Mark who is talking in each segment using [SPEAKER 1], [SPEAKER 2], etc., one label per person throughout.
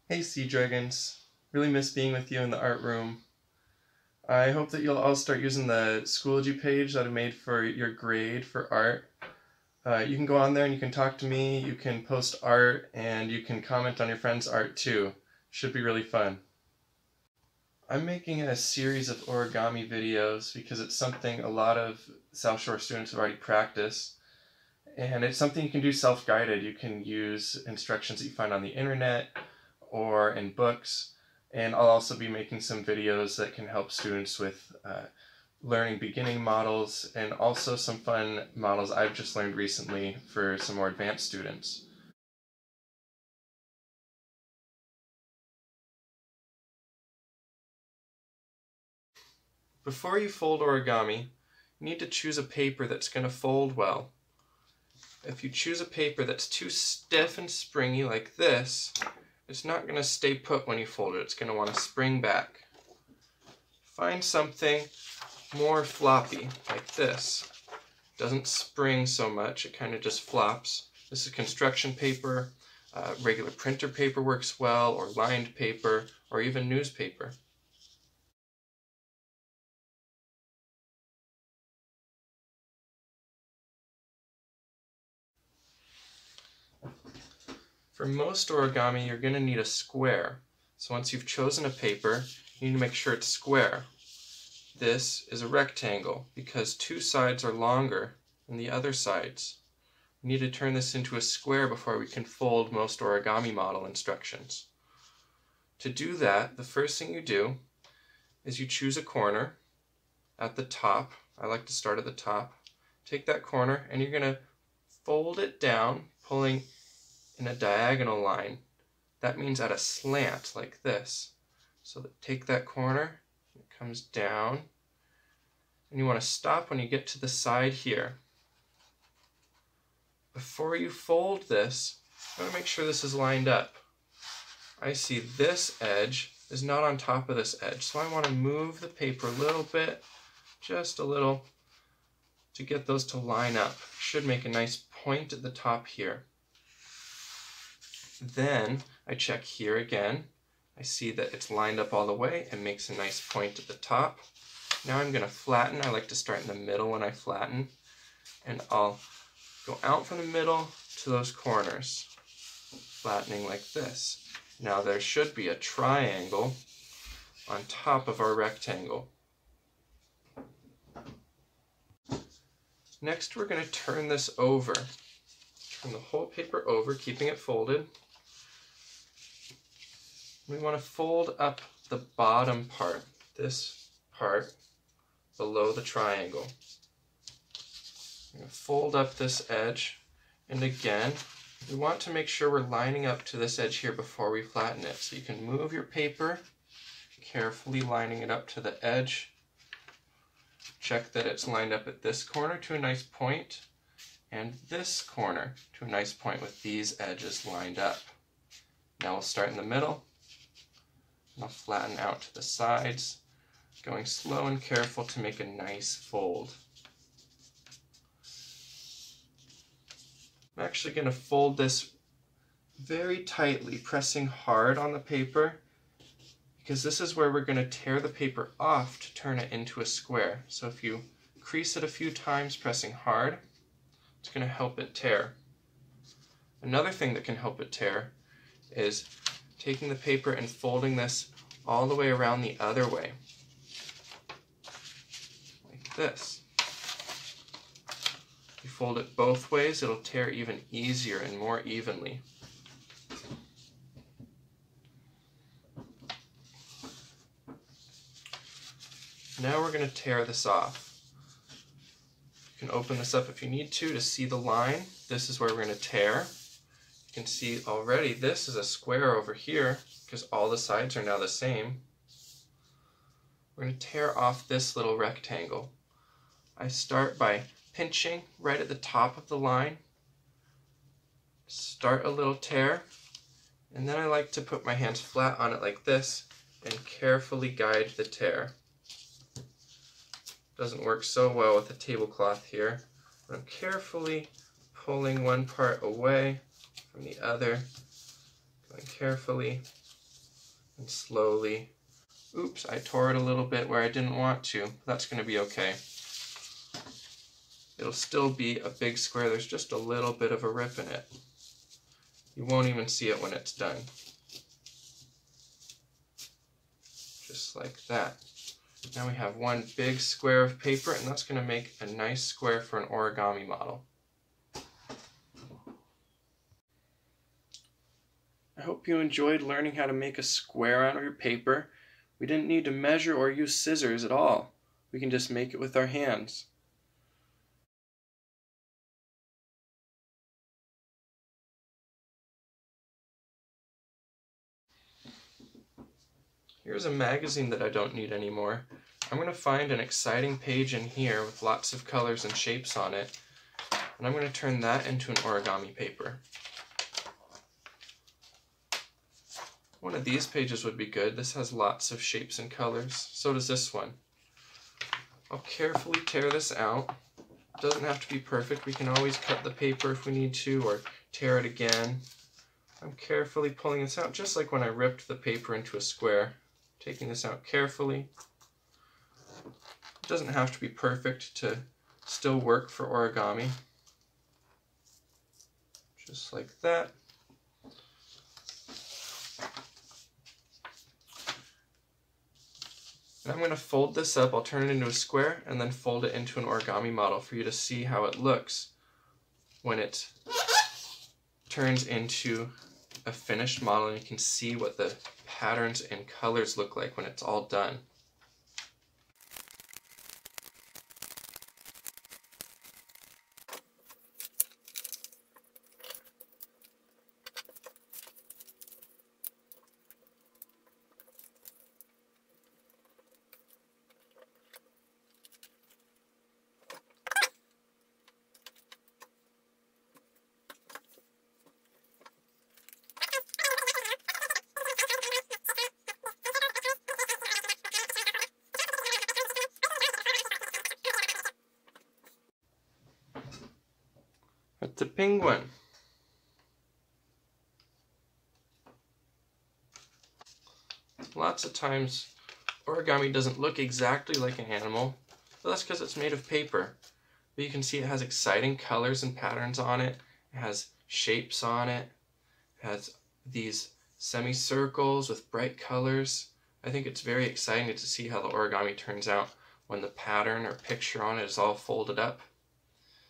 [SPEAKER 1] Hey Sea Dragons, really miss being with you in the art room. I hope that you'll all start using the Schoology page that I made for your grade for art. You can go on there and you can talk to me, you can post art, and you can comment on your friends' art too. Should be really fun. I'm making a series of origami videos because it's something a lot of South Shore students have already practiced. And it's something you can do self-guided. You can use instructions that you find on the internet or in books. And I'll also be making some videos that can help students with learning beginning models and also some fun models I've just learned recently for some more advanced students. Before you fold origami, you need to choose a paper that's going to fold well. If you choose a paper that's too stiff and springy like this, it's not going to stay put when you fold it. It's going to want to spring back. Find something more floppy like this. It doesn't spring so much, it kind of just flops. This is construction paper, regular printer paper works well, or lined paper, or even newspaper. For most origami, you're going to need a square. So once you've chosen a paper, you need to make sure it's square. This is a rectangle because two sides are longer than the other sides. We need to turn this into a square before we can fold most origami model instructions. To do that, the first thing you do is you choose a corner at the top. I like to start at the top. Take that corner and you're going to fold it down, pulling in a diagonal line. That means at a slant like this. So take that corner, it comes down, and you want to stop when you get to the side here. Before you fold this, you want to make sure this is lined up. I see this edge is not on top of this edge, so I want to move the paper a little bit, just a little, to get those to line up. Should make a nice point at the top here. Then I check here again. I see that it's lined up all the way and makes a nice point at the top. Now I'm going to flatten. I like to start in the middle when I flatten, and I'll go out from the middle to those corners, flattening like this. Now there should be a triangle on top of our rectangle. Next we're going to turn this over. Turn the whole paper over, keeping it folded. We want to fold up the bottom part, this part below the triangle. We're going to fold up this edge, and again, we want to make sure we're lining up to this edge here before we flatten it. So you can move your paper, carefully lining it up to the edge. Check that it's lined up at this corner to a nice point, and this corner to a nice point with these edges lined up. Now we'll start in the middle, and I'll flatten out to the sides, going slow and careful to make a nice fold. I'm actually going to fold this very tightly, pressing hard on the paper, because this is where we're going to tear the paper off to turn it into a square. So if you crease it a few times, pressing hard, it's going to help it tear. Another thing that can help it tear is taking the paper and folding this all the way around the other way, like this. If you fold it both ways, it'll tear even easier and more evenly. Now we're going to tear this off. You can open this up if you need to see the line. This is where we're going to tear. You can see already this is a square over here because all the sides are now the same. We're going to tear off this little rectangle. I start by pinching right at the top of the line, start a little tear, and then I like to put my hands flat on it like this and carefully guide the tear. Doesn't work so well with the tablecloth here, but I'm carefully pulling one part away from the other, going carefully And slowly, oops, I tore it a little bit where I didn't want to. That's going to be okay. It'll still be a big square. There's just a little bit of a rip in it. You won't even see it when it's done. Just like that. Now we have one big square of paper, and that's going to make a nice square for an origami model. I hope you enjoyed learning how to make a square out of your paper. We didn't need to measure or use scissors at all. We can just make it with our hands. Here's a magazine that I don't need anymore. I'm going to find an exciting page in here with lots of colors and shapes on it, and I'm going to turn that into an origami paper. One of these pages would be good. This has lots of shapes and colors. So does this one. I'll carefully tear this out. It doesn't have to be perfect. We can always cut the paper if we need to, or tear it again. I'm carefully pulling this out, just like when I ripped the paper into a square. Taking this out carefully. It doesn't have to be perfect to still work for origami. Just like that. And I'm going to fold this up. I'll turn it into a square and then fold it into an origami model for you to see how it looks when it turns into a finished model, and you can see what the patterns and colors look like when it's all done. It's a penguin. Lots of times origami doesn't look exactly like an animal, but that's because it's made of paper. But you can see it has exciting colors and patterns on it. It has shapes on it. It has these semicircles with bright colors. I think it's very exciting to see how the origami turns out when the pattern or picture on it is all folded up.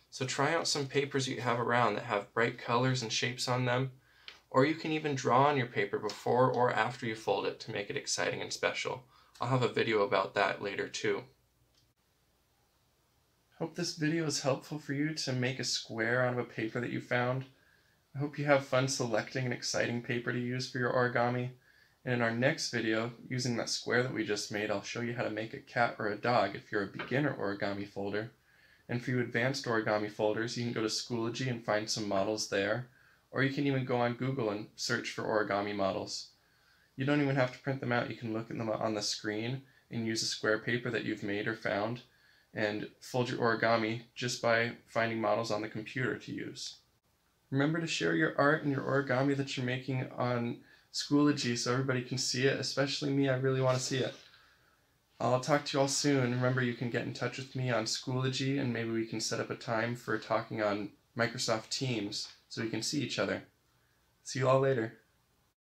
[SPEAKER 1] So try out some papers you have around that have bright colors and shapes on them, or you can even draw on your paper before or after you fold it to make it exciting and special. I'll have a video about that later too. Hope this video is helpful for you to make a square out of a paper that you found. I hope you have fun selecting an exciting paper to use for your origami. And in our next video, using that square that we just made, I'll show you how to make a cat or a dog if you're a beginner origami folder. And for you advanced origami folders, you can go to Schoology and find some models there, or you can even go on Google and search for origami models. You don't even have to print them out. You can look at them on the screen and use a square paper that you've made or found and fold your origami just by finding models on the computer to use. Remember to share your art and your origami that you're making on Schoology so everybody can see it, especially me. I really want to see it. I'll talk to you all soon. Remember, you can get in touch with me on Schoology, and maybe we can set up a time for talking on Microsoft Teams so we can see each other. See you all later.